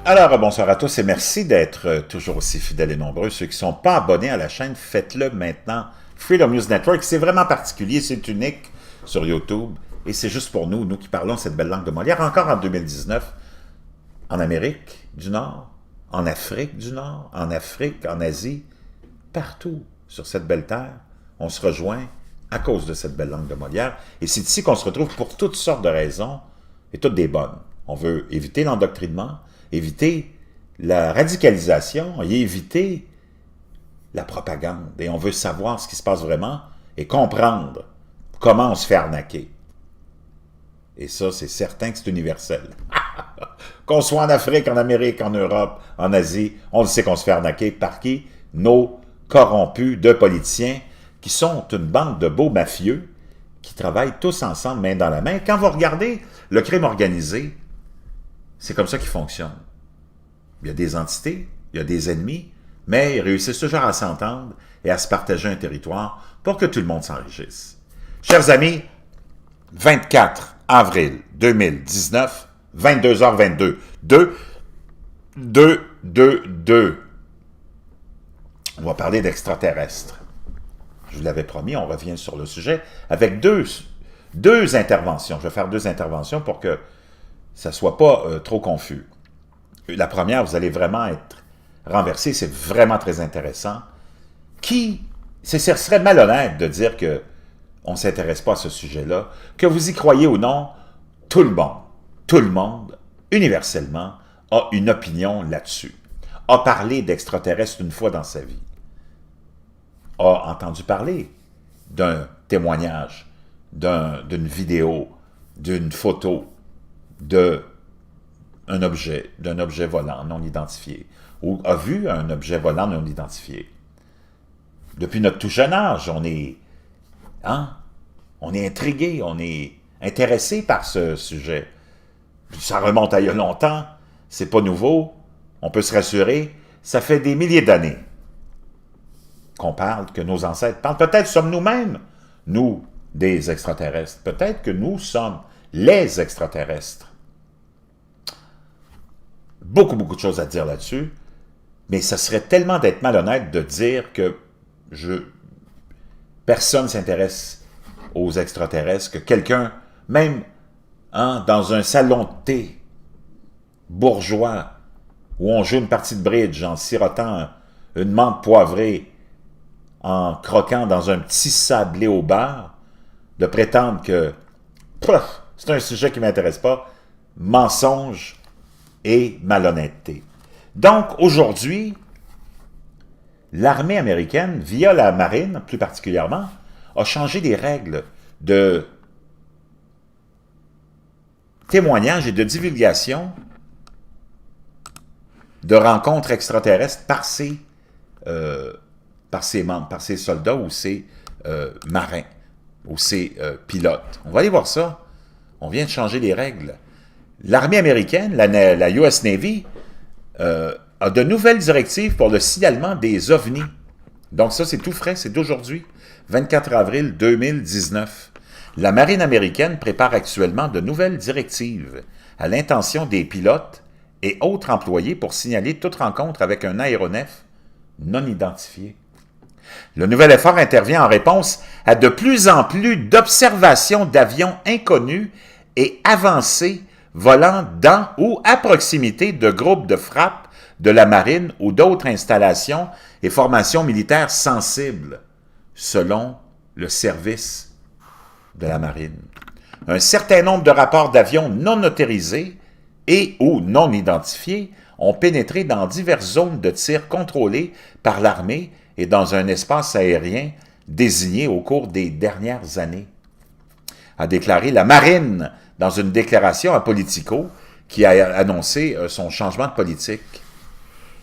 Alors, bonsoir à tous et merci d'être toujours aussi fidèles et nombreux. Ceux qui ne sont pas abonnés à la chaîne, faites-le maintenant. Freedom News Network, c'est vraiment particulier, c'est unique sur YouTube et c'est juste pour nous, nous qui parlons cette belle langue de Molière, encore en 2019, en Amérique du Nord, en Afrique du Nord, en Afrique, en Asie, partout sur cette belle terre, on se rejoint à cause de cette belle langue de Molière et c'est ici qu'on se retrouve pour toutes sortes de raisons et toutes des bonnes. On veut éviter l'endoctrinement, éviter la radicalisation et éviter la propagande. Et on veut savoir ce qui se passe vraiment et comprendre comment on se fait arnaquer. Et ça, c'est certain que c'est universel. Qu'on soit en Afrique, en Amérique, en Europe, en Asie, on le sait qu'on se fait arnaquer par qui? Nos corrompus de politiciens qui sont une bande de beaux mafieux qui travaillent tous ensemble, main dans la main. Quand vous regardez le crime organisé, c'est comme ça qu'il fonctionne. Il y a des entités, il y a des ennemis, mais ils réussissent toujours à s'entendre et à se partager un territoire pour que tout le monde s'enrichisse. Chers amis, 24 avril 2019, 22h22, 2. On va parler d'extraterrestres. Je vous l'avais promis, on revient sur le sujet avec deux interventions. Je vais faire deux interventions pour que ça ne soit pas trop confus. La première, vous allez vraiment être renversé, c'est vraiment très intéressant. Ce serait malhonnête de dire qu'on ne s'intéresse pas à ce sujet-là, que vous y croyez ou non, tout le monde, universellement, a une opinion là-dessus, a parlé d'extraterrestres une fois dans sa vie, a entendu parler d'un témoignage, d'une vidéo, d'une photo, d'un objet volant non identifié, ou a vu un objet volant non identifié. Depuis notre tout jeune âge, on est intrigué, on est intéressé par ce sujet. Ça remonte à il y a longtemps, c'est pas nouveau, on peut se rassurer, ça fait des milliers d'années qu'on parle, que nos ancêtres parlent. Peut-être sommes nous-mêmes, nous, des extraterrestres. Peut-être que nous sommes les extraterrestres. Beaucoup de choses à dire là-dessus, mais ça serait tellement d'être malhonnête de dire que personne ne s'intéresse aux extraterrestres, que quelqu'un, même dans un salon de thé bourgeois, où on joue une partie de bridge en sirotant une menthe poivrée, en croquant dans un petit sablé au beurre, de prétendre que c'est un sujet qui ne m'intéresse pas, mensonge et malhonnêteté. Donc, aujourd'hui, l'armée américaine, via la marine plus particulièrement, a changé des règles de témoignage et de divulgation de rencontres extraterrestres par ses membres, par ses soldats ou ses marins ou ses pilotes. On va aller voir ça. On vient de changer les règles. L'armée américaine, la US Navy, a de nouvelles directives pour le signalement des ovnis. Donc ça, c'est tout frais, c'est d'aujourd'hui, 24 avril 2019. La marine américaine prépare actuellement de nouvelles directives à l'intention des pilotes et autres employés pour signaler toute rencontre avec un aéronef non identifié. Le nouvel effort intervient en réponse à de plus en plus d'observations d'avions inconnus et avancés volant dans ou à proximité de groupes de frappe de la marine ou d'autres installations et formations militaires sensibles, selon le service de la marine. Un certain nombre de rapports d'avions non autorisés et ou non identifiés ont pénétré dans diverses zones de tir contrôlées par l'armée et dans un espace aérien désigné au cours des dernières années, a déclaré la marine dans une déclaration à Politico qui a annoncé son changement de politique.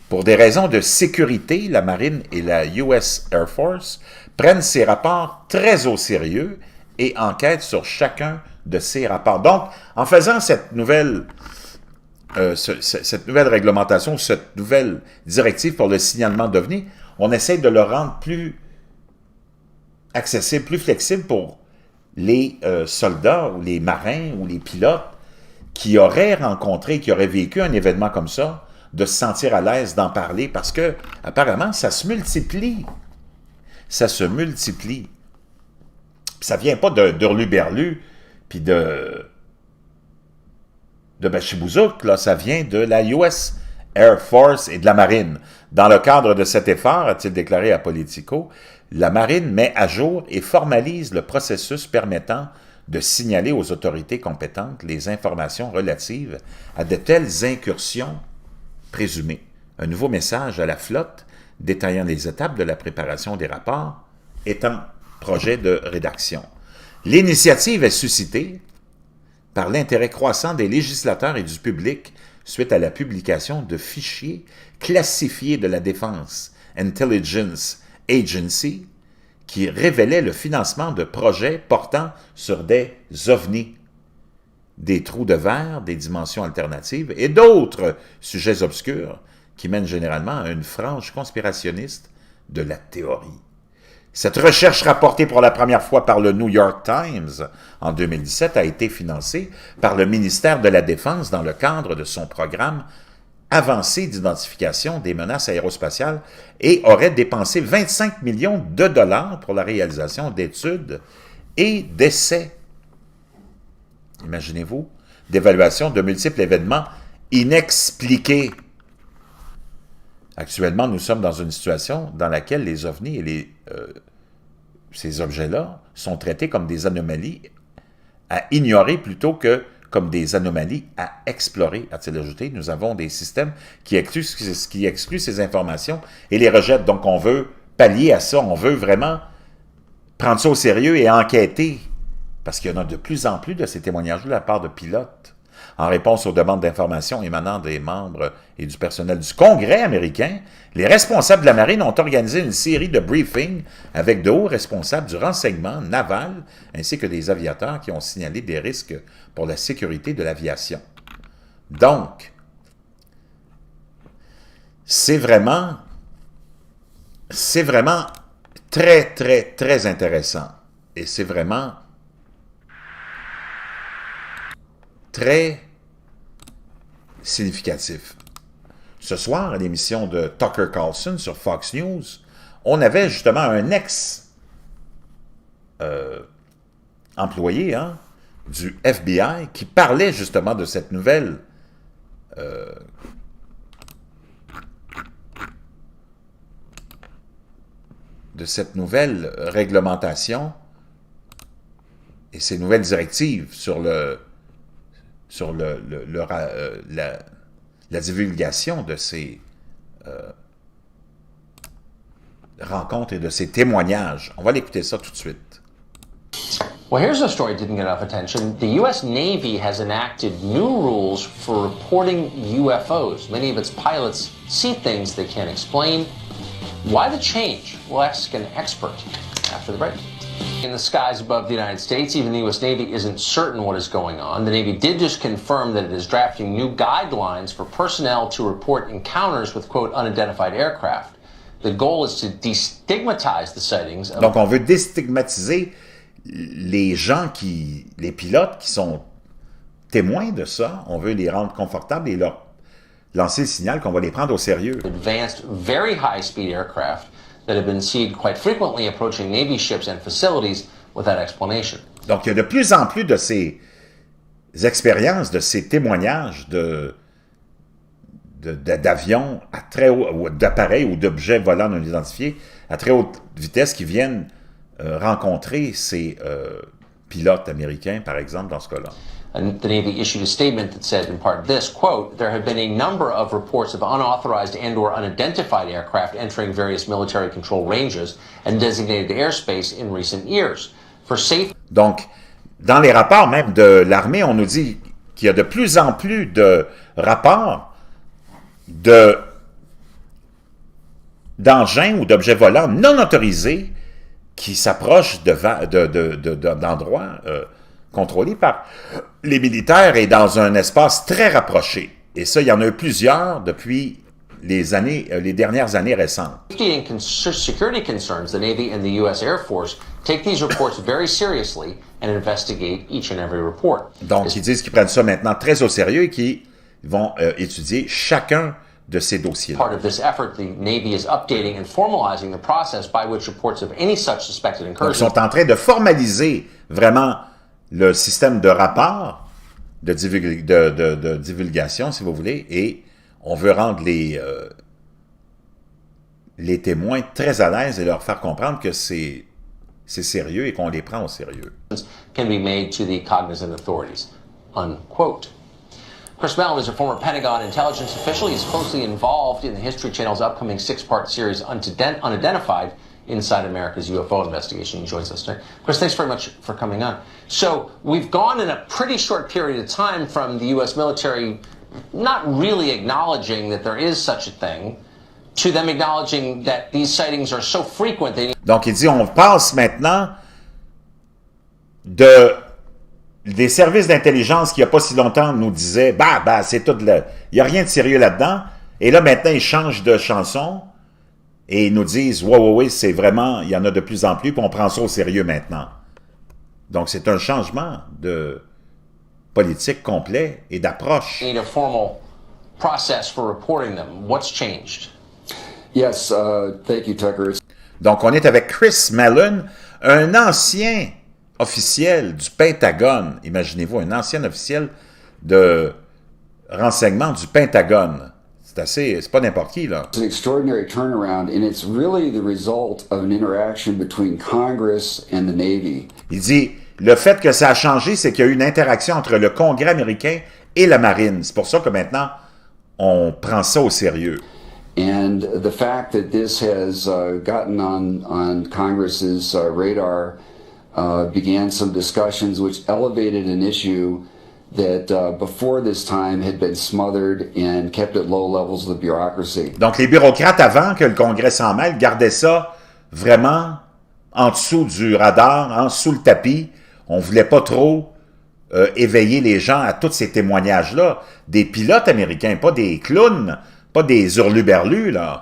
Pour des raisons de sécurité, la marine et la US Air Force prennent ces rapports très au sérieux et enquêtent sur chacun de ces rapports. Donc, en faisant cette nouvelle réglementation, cette nouvelle directive pour le signalement d'OVNI, on essaie de le rendre plus accessible, plus flexible pour les soldats ou les marins ou les pilotes qui auraient rencontré, qui auraient vécu un événement comme ça, de se sentir à l'aise d'en parler parce que, apparemment, ça se multiplie. Ça se multiplie. Puis ça vient pas d'Hurluberlu, puis de Bachibouzouk, là, ça vient de la US Air Force et de la Marine. Dans le cadre de cet effort, a-t-il déclaré à Politico, la Marine met à jour et formalise le processus permettant de signaler aux autorités compétentes les informations relatives à de telles incursions présumées. Un nouveau message à la flotte détaillant les étapes de la préparation des rapports étant projet de rédaction. L'initiative est suscitée par l'intérêt croissant des législateurs et du public suite à la publication de fichiers classifiés de la Défense Intelligence Agency qui révélaient le financement de projets portant sur des ovnis, des trous de verre, des dimensions alternatives et d'autres sujets obscurs qui mènent généralement à une frange conspirationniste de la théorie. Cette recherche rapportée pour la première fois par le New York Times en 2017 a été financée par le ministère de la Défense dans le cadre de son programme avancé d'identification des menaces aérospatiales et aurait dépensé 25 millions de dollars pour la réalisation d'études et d'essais. Imaginez-vous, d'évaluation de multiples événements inexpliqués. Actuellement, nous sommes dans une situation dans laquelle les ovnis et ces objets-là sont traités comme des anomalies à ignorer plutôt que comme des anomalies à explorer, a-t-il ajouté. Nous avons des systèmes qui excluent ces informations et les rejettent. Donc, on veut pallier à ça. On veut vraiment prendre ça au sérieux et enquêter. Parce qu'il y en a de plus en plus de ces témoignages de la part de pilotes. En réponse aux demandes d'informations émanant des membres et du personnel du Congrès américain, les responsables de la Marine ont organisé une série de briefings avec de hauts responsables du renseignement naval ainsi que des aviateurs qui ont signalé des risques pour la sécurité de l'aviation. Donc, c'est vraiment très, très, très intéressant. Et c'est vraiment très significatif. Ce soir, à l'émission de Tucker Carlson sur Fox News, on avait justement un ex-employé du FBI qui parlait justement de cette nouvelle réglementation et ces nouvelles directives sur la divulgation de ces rencontres et de ces témoignages. On va l'écouter ça tout de suite. Well, here's a story that didn't get enough attention. The U.S. Navy has enacted new rules for reporting UFOs. Many of its pilots see things they can't explain. Why the change? We'll ask an expert after the break. In the skies above the United States, even the U.S. Navy isn't certain what is going on. The Navy did just confirm that it is drafting new guidelines for personnel to report encounters with, quote, unidentified aircraft. The goal is to destigmatize the sightings of... Donc, on veut déstigmatiser les les pilotes qui sont témoins de ça. On veut les rendre confortables et leur lancer le signal qu'on va les prendre au sérieux. Advanced, very high-speed aircraft that have been seen quite frequently approaching Navy ships and facilities without explanation. Donc, il y a de plus en plus de ces expériences, de ces témoignages d'avions à très haut, ou d'appareils ou d'objets volants non identifiés à très haute vitesse qui viennent rencontrer ces pilotes américains, par exemple, dans ce cas-là. And the Navy issued a statement that said, in part, this, quote, there have been a number of reports of unauthorized and or unidentified aircraft entering various military control ranges and designated airspace in recent years. For safe... Donc, dans les rapports même de l'armée, on nous dit qu'il y a de plus en plus de rapports d'engins ou d'objets volants non autorisés qui s'approchent d'endroits contrôlés par les militaires et dans un espace très rapproché. Et ça, il y en a eu plusieurs depuis les dernières années récentes. Safety and security concerns, the Navy and the U.S. Air Force take these reports very seriously and investigate each and every report. Donc, ils disent qu'ils prennent ça maintenant très au sérieux et qu'ils vont étudier chacun de ces dossiers-là. Part of this effort, the Navy is updating and formalizing the process by which reports of any such suspected Donc, incursion. ils sont en train de formaliser vraiment le système de rapport de divulgation, si vous voulez, et on veut rendre les témoins très à l'aise et leur faire comprendre que c'est sérieux et qu'on les prend au sérieux. Can be made to the cognizant authorities, unquote. Chris Mellon is a former Pentagon intelligence official. He's closely involved in the History Channel's upcoming 6-part series, Unidentified, Inside America's UFO Investigation. He joins us today. Chris, thanks very much for coming on. So we've gone in a pretty short period of time from the U.S. military not really acknowledging that there is such a thing to them acknowledging that these sightings are so frequent. Donc, il dit, on passe maintenant des services d'intelligence qui, il n'y a pas si longtemps, nous disaient, c'est tout, il n'y a rien de sérieux là-dedans. Et là, maintenant, ils changent de chanson et ils nous disent, ouais, c'est vraiment, il y en a de plus en plus, puis on prend ça au sérieux maintenant. Donc, c'est un changement de politique complet et d'approche. Need a formal process for reporting them. What's changed? Yes, thank you, Tucker. Donc, on est avec Chris Mellon, un ancien officiel du Pentagone. Imaginez-vous, un ancien officiel de renseignement du Pentagone. C'est pas n'importe qui, là. It's an extraordinary turnaround, and it's really the result of an interaction between Congress and the Navy. Il dit, le fait que ça a changé, c'est qu'il y a eu une interaction entre le Congrès américain et la Marine. C'est pour ça que maintenant, on prend ça au sérieux. And the fact that this has gotten on Congress's radar began some discussions which elevated an issue that before this time had been smothered and kept at low levels of the bureaucracy. Donc, les bureaucrates, avant que le Congrès s'en mêle, gardaient ça vraiment en dessous du radar, sous le tapis. On ne voulait pas trop éveiller les gens à tous ces témoignages-là. Des pilotes américains, pas des clowns, pas des hurluberlus, là.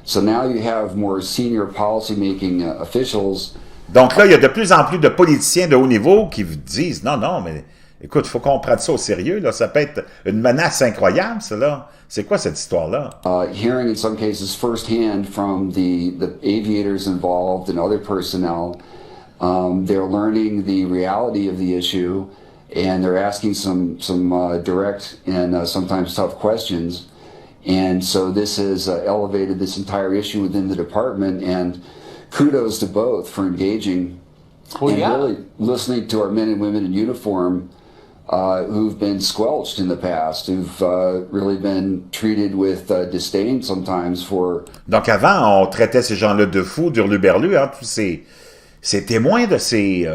So now you have more senior policymaking officials. Donc là, il y a de plus en plus de politiciens de haut niveau qui vous disent « Non, mais écoute, il faut qu'on prenne ça au sérieux, là. Ça peut être une menace incroyable, ça, là. C'est quoi cette histoire-là? » Hearing in some cases firsthand from the aviators involved and other personnel, they're learning the reality of the issue, and they're asking some direct and sometimes tough questions. And so this has elevated this entire issue within the department, and kudos to both for engaging and really listening to our men and women in uniform who've been squelched in the past, who've really been treated with disdain sometimes for... Donc avant, on traitait ces gens-là de fous, d'hurluberlus, tous ces témoins de ces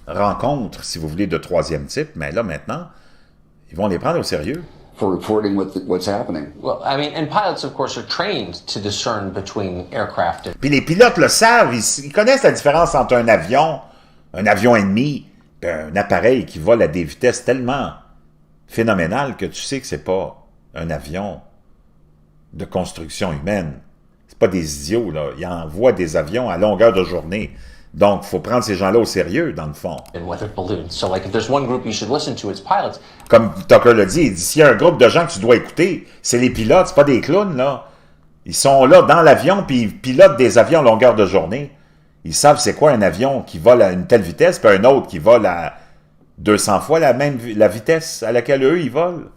rencontres, si vous voulez, de troisième type, mais là maintenant, ils vont les prendre au sérieux. For reporting what's happening. Well, I mean, and pilots, of course, are trained to discern between aircraft. Puis les pilotes le savent, ils connaissent la différence entre un avion ennemi, et un appareil qui vole à des vitesses tellement phénoménales que tu sais que c'est pas un avion de construction humaine. C'est pas des idiots, là. Ils envoient des avions à longueur de journée. Donc, il faut prendre ces gens-là au sérieux, dans le fond. So, like, if there's one group you should listen to, it's pilots. Comme Tucker l'a dit, il dit, s'il y a un groupe de gens que tu dois écouter, c'est les pilotes, c'est pas des clowns, là. Ils sont là dans l'avion, puis ils pilotent des avions à longueur de journée. Ils savent c'est quoi un avion qui vole à une telle vitesse, puis un autre qui vole à 200 fois la vitesse à laquelle eux, ils volent.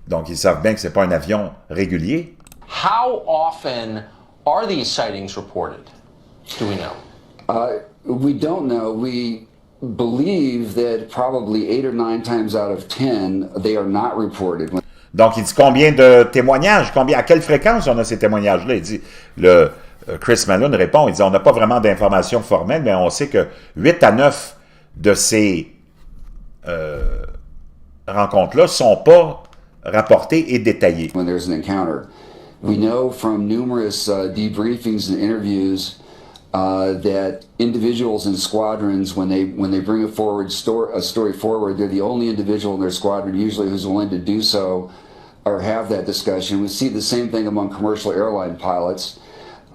Donc, ils savent bien que c'est pas un avion régulier. How often are these sightings reported? Do we know? We don't know. We believe that probably 8 or 9 times out of 10, they are not reported. Donc, il dit combien de témoignages, à quelle fréquence on a ces témoignages-là? Il dit, Chris Mellon répond, il dit, on n'a pas vraiment d'informations formelles, mais on sait que 8 à 9 de ces rencontres-là ne sont pas rapportées et détaillées. When there's an encounter. We know from numerous debriefings and interviews that individuals in squadrons, when they bring a story forward, they're the only individual in their squadron usually who's willing to do so or have that discussion. We see the same thing among commercial airline pilots.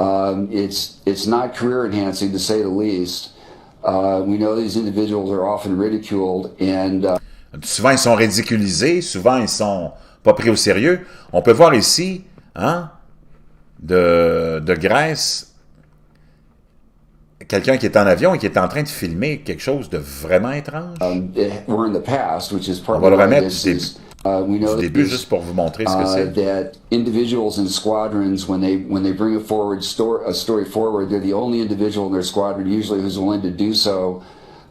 It's not career enhancing, to say the least. We know these individuals are often ridiculed and souvent ils sont ridiculisés, souvent ils sont pas pris au sérieux. On peut voir ici, hein, de Grèce, quelqu'un qui est en avion et qui est en train de filmer quelque chose de vraiment étrange. We're in the past, which is On part va le of remettre this. du We know début that juste pour vous montrer ce que c'est. that individuals in squadrons, when they bring a story forward, they're the only individual in their squadron usually who's willing to do so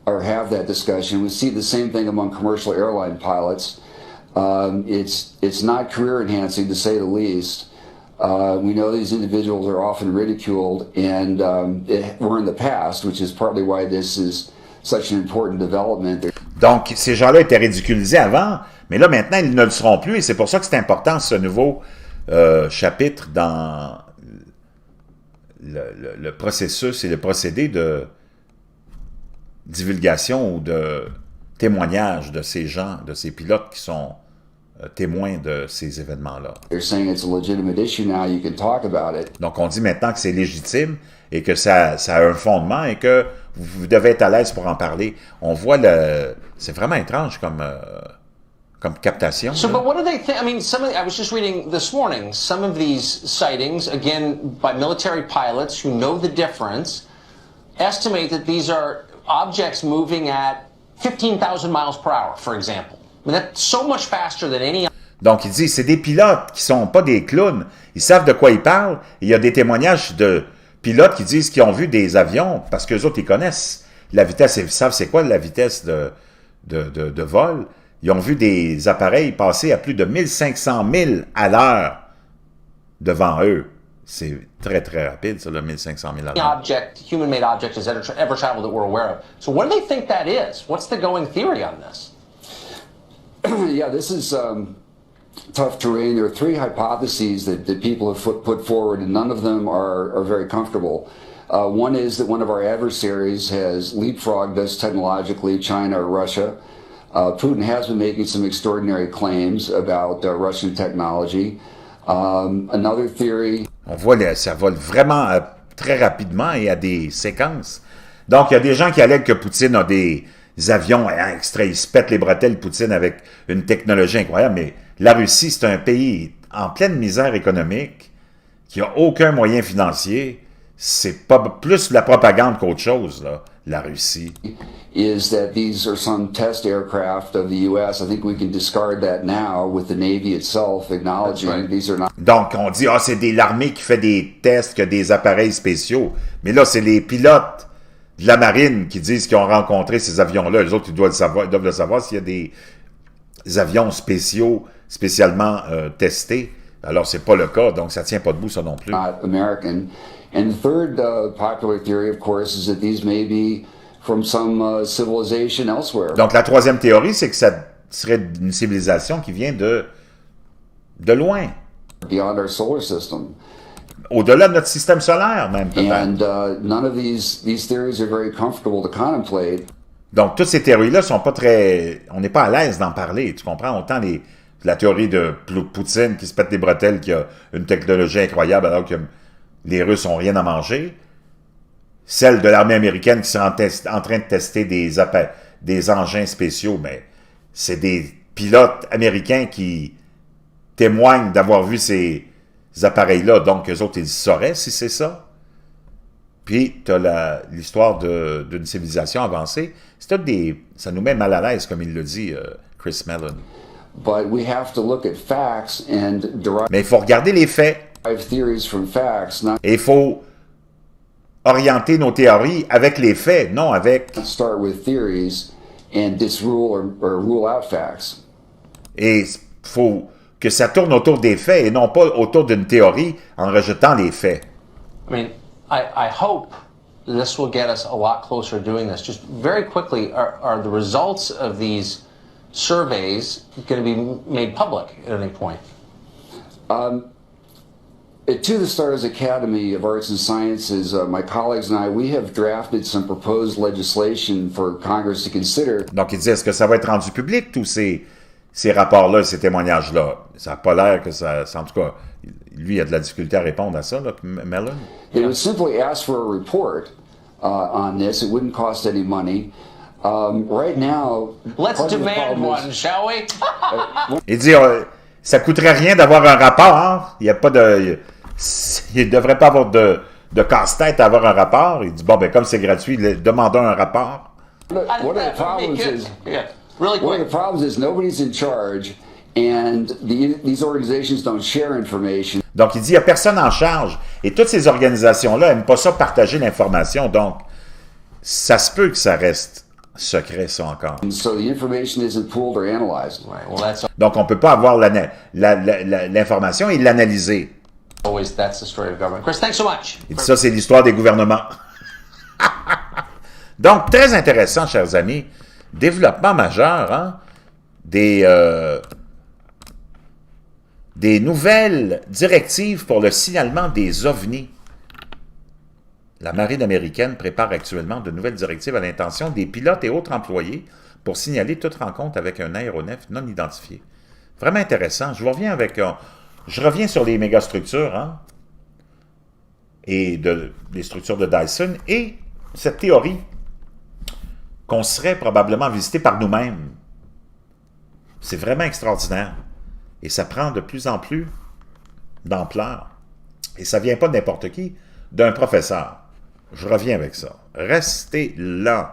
or have that discussion. We see the same thing among commercial airline pilots. It's not career enhancing to say the least. We know these individuals are often ridiculed, and we're in the past, which is partly why this is such an important development. Donc, ces gens-là étaient ridiculisés avant, mais là, maintenant, ils ne le seront plus, et c'est pour ça que c'est important, ce nouveau chapitre dans le processus et le procédé de divulgation ou de témoignage de ces gens, de ces pilotes qui sont témoins de ces événements-là. Donc, on dit maintenant que c'est légitime et que ça a un fondement et que vous devez être à l'aise pour en parler. On voit c'est vraiment étrange comme captation. So, but what do they think? I mean, I was just reading this morning, some of these sightings, again, by military pilots who know the difference, estimate that these are objects moving at 15,000 miles per hour, for example. I mean, that's so much faster than any. Donc, il dit, c'est des pilotes qui sont pas des clowns. Ils savent de quoi ils parlent. Il y a des témoignages de pilotes qui disent qu'ils ont vu des avions, parce qu'eux autres, ils connaissent la vitesse, ils savent c'est quoi la vitesse de vol. Ils ont vu des appareils passer à plus de 1500 000 à l'heure devant eux. C'est très, très rapide, ça, le 1500 000 à l'heure. Human-made object has ever traveled that we're aware of. So what do they think that is? What's the going theory on this? Yeah, this is tough terrain. There are three hypotheses that people have put forward, and none of them are very comfortable. One is that one of our adversaries has leapfrogged us technologically, China or Russia. Putin has been making some extraordinary claims about Russian technology. Another theory. On voit, ça vole vraiment très rapidement et à des séquences. Donc, il y a des gens qui allèguent que Poutine a des avions extraits. Ils se pètent les bretelles, Poutine, avec une technologie incroyable. Mais la Russie, c'est un pays en pleine misère économique, qui n'a aucun moyen financier. C'est pas plus de la propagande qu'autre chose, là, la Russie. Is that these are some test aircraft of the U.S. I think we can discard that now with the Navy itself acknowledging these are not. Donc, on dit, c'est l'armée qui fait des tests, que des appareils spéciaux. Mais là, c'est les pilotes de la marine qui disent qu'ils ont rencontré ces avions-là. Les autres, ils doivent le savoir s'il y a des avions spéciaux, spécialement testés. Alors, c'est pas le cas, donc ça tient pas debout, ça non plus. Not American. And the third popular theory, of course, is that these may be from some civilization elsewhere. Donc, la troisième théorie, c'est que ça serait une civilisation qui vient de loin. Beyond our solar system. Au-delà de notre système solaire, même, peut-être. And none of these theories are very comfortable to contemplate. Donc, toutes ces théories-là sont pas très... On n'est pas à l'aise d'en parler, tu comprends? Autant la théorie de Poutine qui se pète les bretelles, qui a une technologie incroyable alors que les Russes n'ont rien à manger. Celle de l'armée américaine qui est en train de tester des engins spéciaux, mais c'est des pilotes américains qui témoignent d'avoir vu ces appareils-là, donc eux autres, ils sauraient si c'est ça. Puis, tu as l'histoire d'une civilisation avancée. Ça nous met mal à l'aise, comme il le dit, Chris Mellon. But we have to look at facts and Mais il faut regarder les faits. Theories from facts, not et il faut orienter nos théories avec les faits, non avec... Start with theories and disrule or rule out facts. Et il faut que ça tourne autour des faits et non pas autour d'une théorie en rejetant les faits. I mean, I hope this will get us a lot closer to doing this. Just very quickly, are the results of these surveys going to be made public at any point? To the Stars Academy of Arts and Sciences, my colleagues and I, we have drafted some proposed legislation for Congress to consider. Donc, il dit, est-ce que ça va être rendu public, tous ces rapports-là, ces témoignages-là? Ça n'a pas l'air que ça... En tout cas, lui, il a de la difficulté à répondre à ça, là, Mellon. They would simply ask for a report on this. It wouldn't cost any money. Right now... Let's demand one, shall we? Il dit... ça coûterait rien d'avoir un rapport. Il y a pas de... Il ne devrait pas avoir de casse-tête à avoir un rapport. Il dit, bon, ben comme c'est gratuit, demandons un rapport. One of the problems is... Yeah, really One quick. of the problems is nobody's in charge, and these organizations don't share information. Donc, il dit, il n'y a personne en charge. Et toutes ces organisations-là n'aiment pas ça partager l'information. Donc, ça se peut que ça reste secret, ça encore. And so the information isn't pooled or analyzed. Right. Well, that's Donc, on ne peut pas avoir l'information et l'analyser. that's the story of government. Chris, thanks so much. Il dit, ça, c'est l'histoire des gouvernements. Donc, très intéressant, chers amis. Développement majeur, hein? Des nouvelles directives pour le signalement des ovnis. La marine américaine prépare actuellement de nouvelles directives à l'intention des pilotes et autres employés pour signaler toute rencontre avec un aéronef non identifié. Vraiment intéressant. Je reviens sur les mégastructures, hein? Et les structures de Dyson et cette théorie qu'on serait probablement visité par nous-mêmes. C'est vraiment extraordinaire. Et ça prend de plus en plus d'ampleur. Et ça ne vient pas de n'importe qui, d'un professeur. Je reviens avec ça. Restez là.